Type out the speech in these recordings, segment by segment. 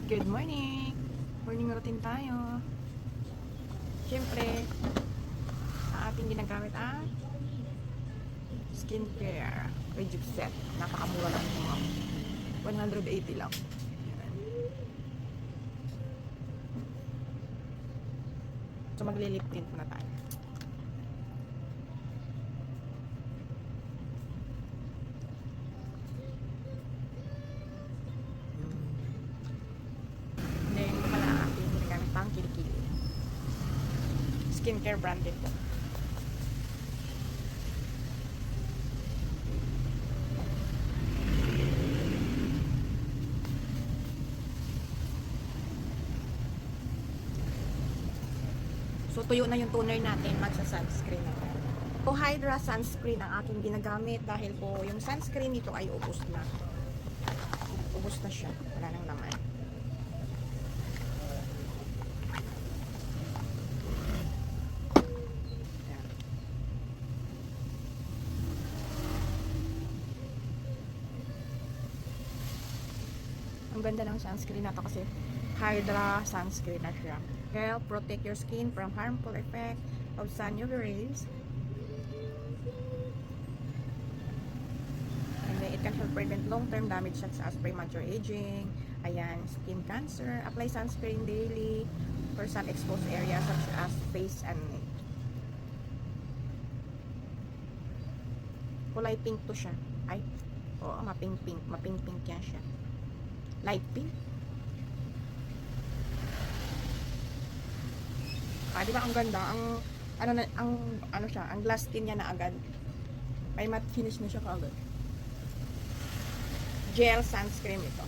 Good morning! Morning routine tayo. Siyempre, ang ating ginagamit ay skincare Rejuve Set. Napakamura lang ito, mga 180 lang. Yan. So maglilip tint na tayo. Then, ito pala ang ating ginagamit pang kilikili. Skincare brand din po. So, tuyo na yung toner natin, magsa-sunscreen na tayo. So, Hydra sunscreen ang aking ginagamit dahil po yung sunscreen nito ay ubos na. Ubos na siya. Wala nang laman. Ayan. Ang ganda ng sunscreen na to kasi Hydra sunscreen na siya. Help protect your skin from harmful effect of sun UV rays. And then it can help prevent long-term damage such as premature aging, ayan, skin cancer. Apply sunscreen daily for sun-exposed areas such as face and neck. Kulay pink to siya. Ay, oo, mapink-pink. Mapink-pink yan siya. Light pink. Di ba ang ganda, ang ano siya, ang glass skin niya na agad. May matte finish na siya kaagad. Gel sunscreen ito.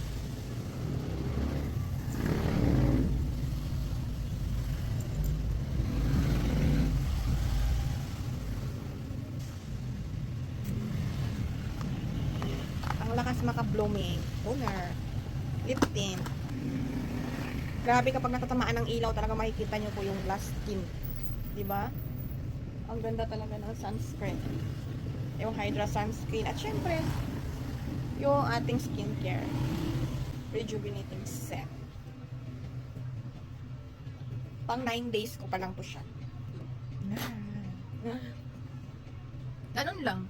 Ang lakas maka-blooming toner, lip tint. Grabe, kapag natatamaan ng ilaw, talaga makikita nyo po yung glass skin. Diba? Ang ganda talaga ng sunscreen. Yung Hydra sunscreen. At syempre, yung ating skincare rejuvenating set. Pang 9 days ko pa lang to siya. Ganun lang.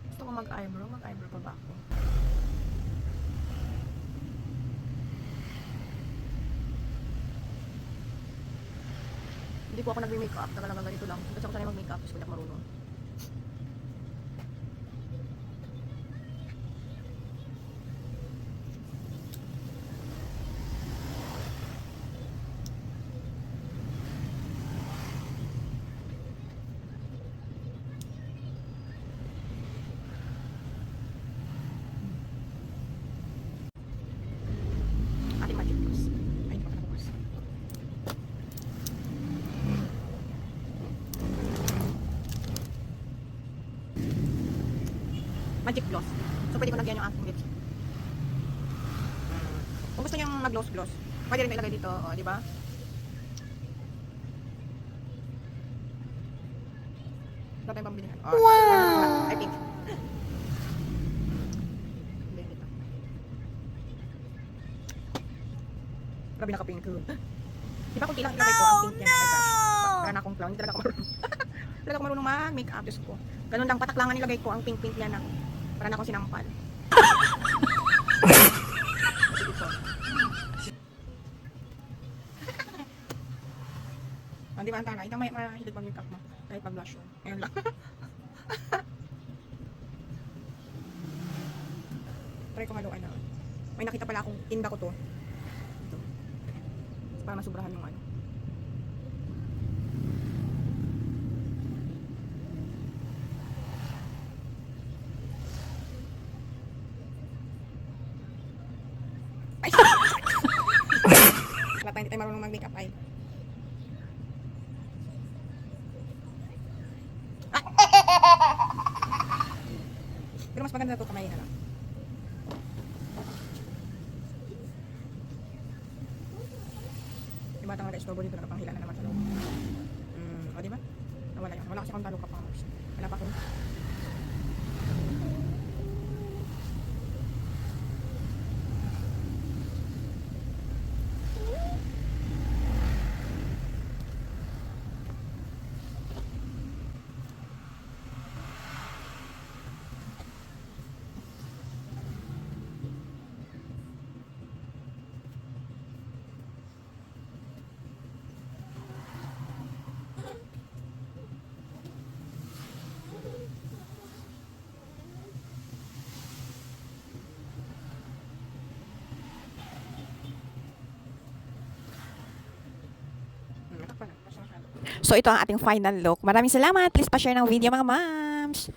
Gusto ko mag-eyebrow. Mag-eyebrow pa ba ako? Hindi po ako nag-makeup, talaga ganito lang. Gusto ko sanay mag-makeup, kasi hindi ako marunong. Ating magic gloss. Ay, hindi pa nabukas. Magic gloss. So, pwede ko lagyan yung aking lips. Kung gusto nyo mag-gloss, pwede rin ilagay dito, o, di ba? Wala tayong pambili. Wow! I think. Grabe naka-pink. Di ba kung ilang ilagay ko ang pink niya na, my gosh. Para na akong clown. Hindi talaga ako marunong. Talaga ako marunong mag-makeup. Diyos ko. Ganun lang, pataklangan nilagay ko ang pink niya na. Para na akong sinampal. Di ba ang tala? Ito may mahilig mag-makeup mo. Kahit mag-blush yun. Ngayon lang. Try ko haluan na. May nakita pala akong tinda ko to. Ito. Para masubrahan yung ano. Ay! Wala tayo, hindi tayo marunong mag-makeup ay. Pero mas maganda na ito kamay na lang. Diba tanga strawberry dito nakapanghila na naman sa loob. O diba? Nawala yan. Wala kasi akong talo ka pang. Wala pa ako. So, ito ang ating final look. Maraming salamat. Please pa-share ng video mga moms.